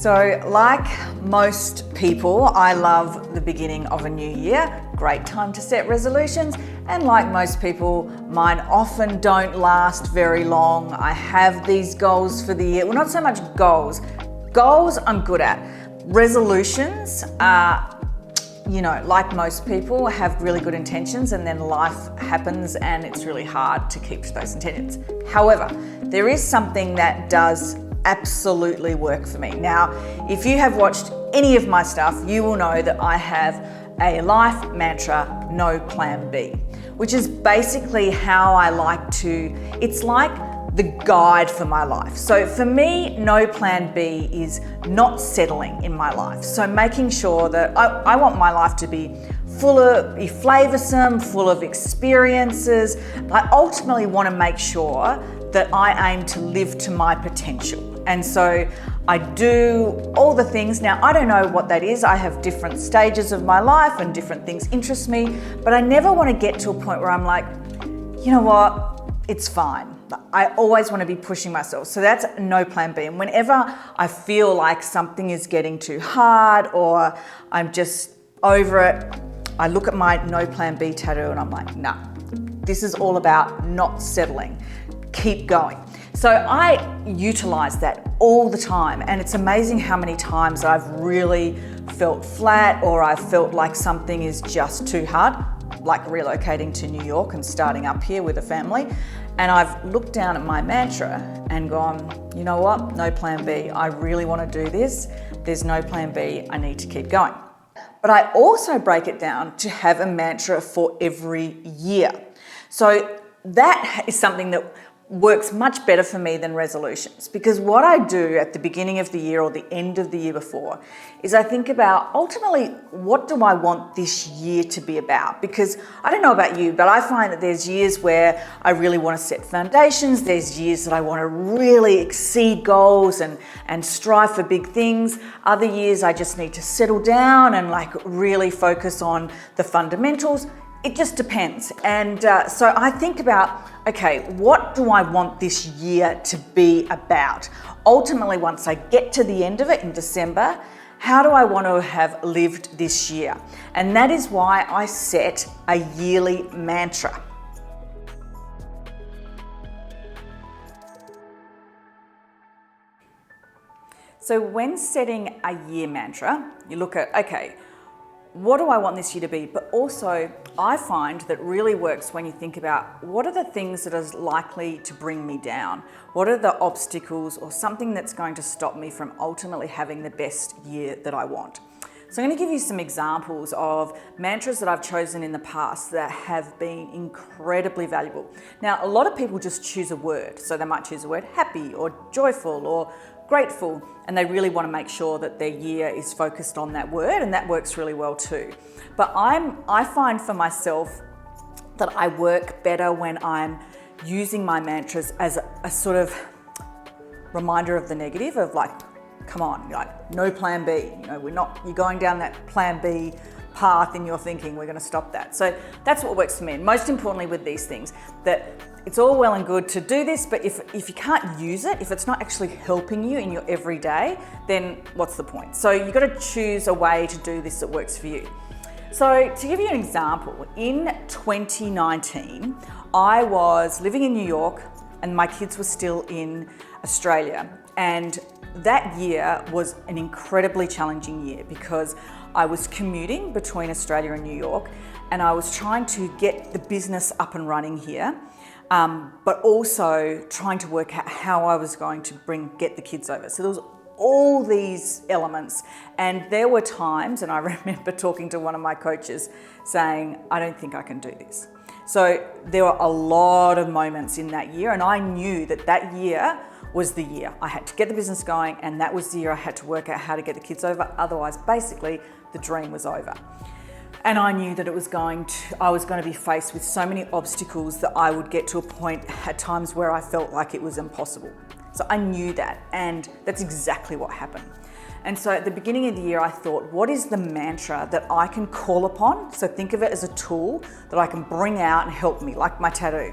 So like most people, I love the beginning of a new year. Great time to set resolutions. And like most people, mine often don't last very long. I have these goals for the year. Well, not so much goals. Goals I'm good at. Resolutions are, like most people, have really good intentions, and then life happens and it's really hard to keep to those intentions. However, there is something that does absolutely work for me. Now, if you have watched any of my stuff, you will know that I have a life mantra, no plan B, which is basically how I like to, it's like the guide for my life. So for me, no plan B is not settling in my life. So making sure that I want my life to be flavoursome, full of experiences. I ultimately want to make sure that I aim to live to my potential. And so I do all the things. Now, I don't know what that is. I have different stages of my life and different things interest me, but I never want to get to a point where I'm like, you know what, it's fine. I always want to be pushing myself. So that's no plan B. And whenever I feel like something is getting too hard or I'm just over it, I look at my no plan B tattoo and I'm like, nah, this is all about not settling. Keep going. So I utilize that all the time, and it's amazing how many times I've really felt flat or I felt like something is just too hard, like relocating to New York and starting up here with a family. And I've looked down at my mantra and gone, you know what, no plan B. I really want to do this. There's no plan B. I need to keep going. But I also break it down to have a mantra for every year. So that is something that works much better for me than resolutions, because what I do at the beginning of the year or the end of the year before is I think about ultimately what do I want this year to be about, because I don't know about you, but I find that there's years where I really want to set foundations, there's years that I want to really exceed goals and strive for big things, other years I just need to settle down and really focus on the fundamentals. It just depends. And so I think about, okay, what do I want this year to be about? Ultimately, once I get to the end of it in December, how do I want to have lived this year? And that is why I set a yearly mantra. So when setting a year mantra, you look at, okay, what do I want this year to be? But also, I find that really works when you think about what are the things that are likely to bring me down? What are the obstacles or something that's going to stop me from ultimately having the best year that I want? So I'm going to give you some examples of mantras that I've chosen in the past that have been incredibly valuable. Now, a lot of people just choose a word. So they might choose the word happy or joyful or grateful, and they really want to make sure that their year is focused on that word, and that works really well too. But I find for myself that I work better when I'm using my mantras as a sort of reminder of the negative, of come on, no plan B. You're going down that plan B path in your thinking, we're going to stop that. So that's what works for me. And most importantly with these things, that it's all well and good to do this, but if you can't use it, if it's not actually helping you in your everyday, then what's the point? So you've got to choose a way to do this that works for you. So to give you an example, in 2019, I was living in New York and my kids were still in Australia. And that year was an incredibly challenging year because I was commuting between Australia and New York, and I was trying to get the business up and running here, but also trying to work out how I was going to get the kids over. So there was all these elements, and there were times, and I remember talking to one of my coaches saying, I don't think I can do this. So there were a lot of moments in that year, and I knew that that year was the year I had to get the business going, and that was the year I had to work out how to get the kids over. Otherwise, basically, the dream was over. And I knew that I was going to be faced with so many obstacles that I would get to a point at times where I felt like it was impossible. So I knew that, and that's exactly what happened. And so at the beginning of the year, I thought, what is the mantra that I can call upon? So think of it as a tool that I can bring out and help me, like my tattoo.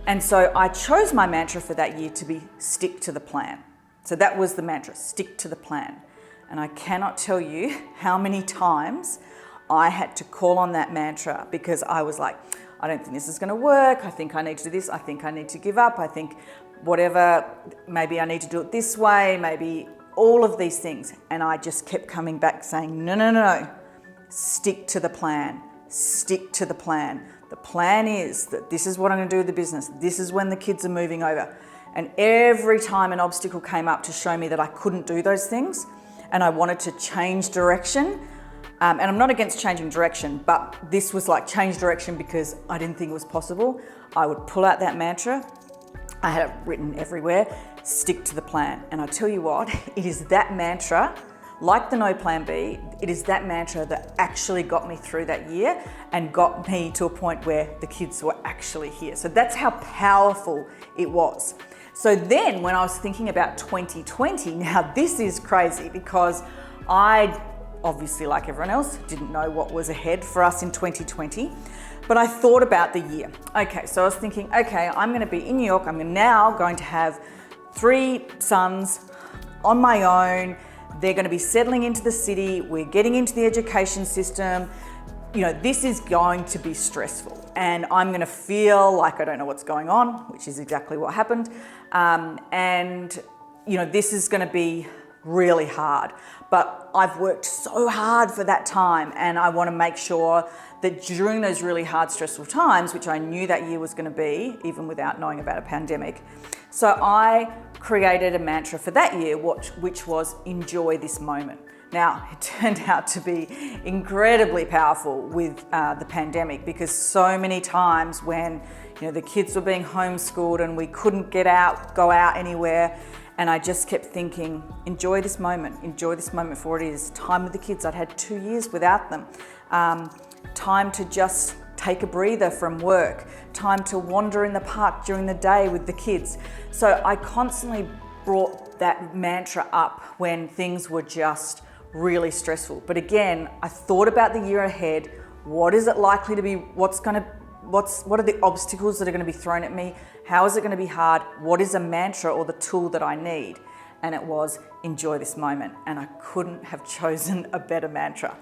And so I chose my mantra for that year to be stick to the plan. So that was the mantra, stick to the plan. And I cannot tell you how many times I had to call on that mantra because I was like, I don't think this is going to work. I think I need to do this. I think I need to give up. I think whatever, maybe I need to do it this way, maybe all of these things. And I just kept coming back saying, no, no, no, no, stick to the plan, stick to the plan. The plan is that this is what I'm going to do with the business. This is when the kids are moving over. And every time an obstacle came up to show me that I couldn't do those things and I wanted to change direction, and I'm not against changing direction, but this was like change direction because I didn't think it was possible, I would pull out that mantra. I had it written everywhere, stick to the plan. And I tell you what, it is that mantra, like the no plan B, it is that mantra that actually got me through that year and got me to a point where the kids were actually here. So that's how powerful it was. So then when I was thinking about 2020, now this is crazy because I obviously, like everyone else, didn't know what was ahead for us in 2020, but I thought about the year. Okay, so I was thinking, okay, I'm going to be in New York. I'm now going to have 3 sons on my own. They're going to be settling into the city. We're getting into the education system. You know, this is going to be stressful and I'm going to feel like I don't know what's going on, which is exactly what happened. And, you know, this is going to be really hard, but I've worked so hard for that time and I want to make sure that during those really hard, stressful times, which I knew that year was going to be, even without knowing about a pandemic. So I created a mantra for that year, which was enjoy this moment. Now, it turned out to be incredibly powerful with the pandemic because so many times when, you know, the kids were being homeschooled and we couldn't go out anywhere, and I just kept thinking, enjoy this moment for what it is. Time with the kids. I'd had 2 years without them. Time to just take a breather from work. Time to wander in the park during the day with the kids. So I constantly brought that mantra up when things were just really stressful. But again, I thought about the year ahead. What is it likely to be? What are the obstacles that are going to be thrown at me? How is it going to be hard? What is a mantra or the tool that I need? And it was enjoy this moment. And I couldn't have chosen a better mantra.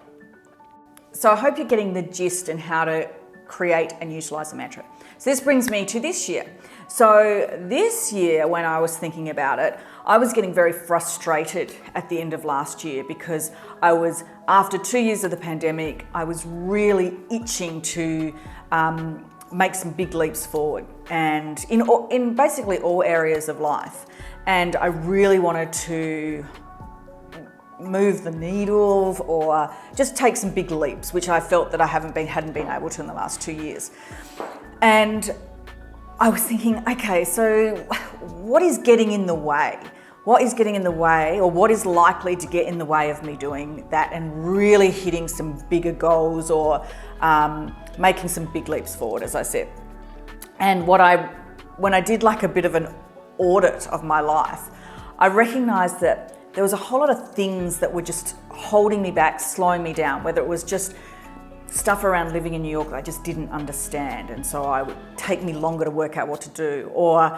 So I hope you're getting the gist in how to create and utilize a mantra. So this brings me to this year. So this year, when I was thinking about it, I was getting very frustrated at the end of last year because after 2 years of the pandemic, I was really itching to make some big leaps forward and in basically all areas of life. And I really wanted to move the needle or just take some big leaps, which I felt that I hadn't been able to in the last 2 years. And I was thinking, okay, so what is getting in the way? What is getting in the way, or what is likely to get in the way of me doing that and really hitting some bigger goals or making some big leaps forward, as I said. And when I did like a bit of an audit of my life, I recognized that there was a whole lot of things that were just holding me back, slowing me down, whether it was just stuff around living in New York that I just didn't understand. And so it would take me longer to work out what to do, or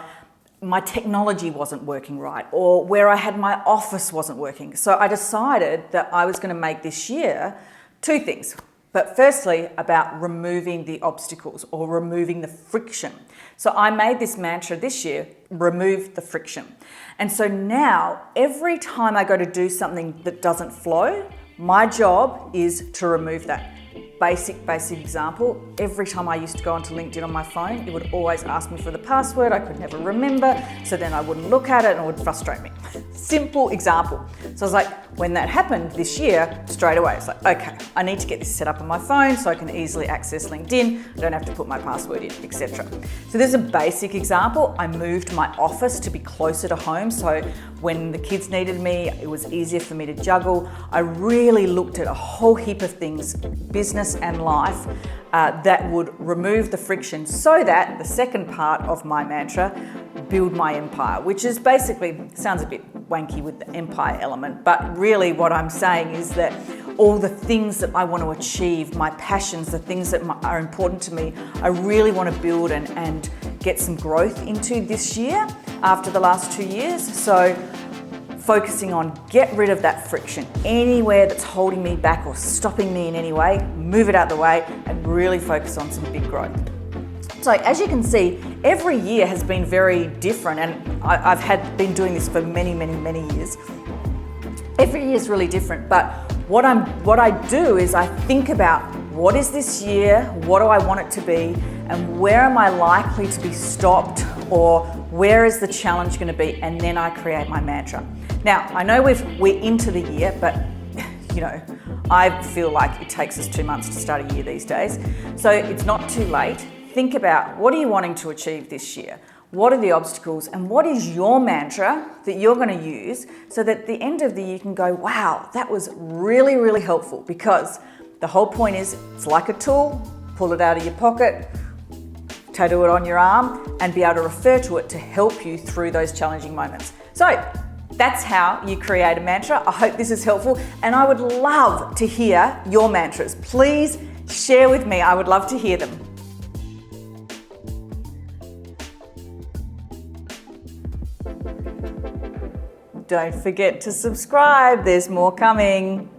my technology wasn't working right, or where I had my office wasn't working. So I decided that I was going to make this year 2 things. But firstly, about removing the obstacles or removing the friction. So I made this mantra this year, remove the friction. And so now, every time I go to do something that doesn't flow, my job is to remove that. Basic example, every time I used to go onto LinkedIn on my phone, it would always ask me for the password. I could never remember, so then I wouldn't look at it and it would frustrate me. Simple example. So I was like, when that happened this year, straight away, it's like, okay, I need to get this set up on my phone so I can easily access LinkedIn. I don't have to put my password in, etc. So there's a basic example. I moved my office to be closer to home, so when the kids needed me, it was easier for me to juggle. I really looked at a whole heap of things, business and life, that would remove the friction so that the second part of my mantra, build my empire, which is basically, sounds a bit wanky with the empire element, but really what I'm saying is that all the things that I want to achieve, my passions, the things that are important to me, I really want to build and get some growth into this year after the last 2 years. So focusing on get rid of that friction. Anywhere that's holding me back or stopping me in any way, move it out the way and really focus on some big growth. So as you can see, every year has been very different, and I've been doing this for many years. Every year is really different, but what I do is I think about what is this year, what do I want it to be, and where am I likely to be stopped, or where is the challenge going to be, and then I create my mantra. Now, I know we're into the year, but you know, I feel like it takes us 2 months to start a year these days. So it's not too late. Think about, what are you wanting to achieve this year? What are the obstacles, and what is your mantra that you're going to use so that at the end of the year you can go, wow, that was really helpful, because the whole point is it's like a tool, pull it out of your pocket, tattoo it on your arm, and be able to refer to it to help you through those challenging moments. So that's how you create a mantra. I hope this is helpful, and I would love to hear your mantras. Please share with me. I would love to hear them. Don't forget to subscribe. There's more coming.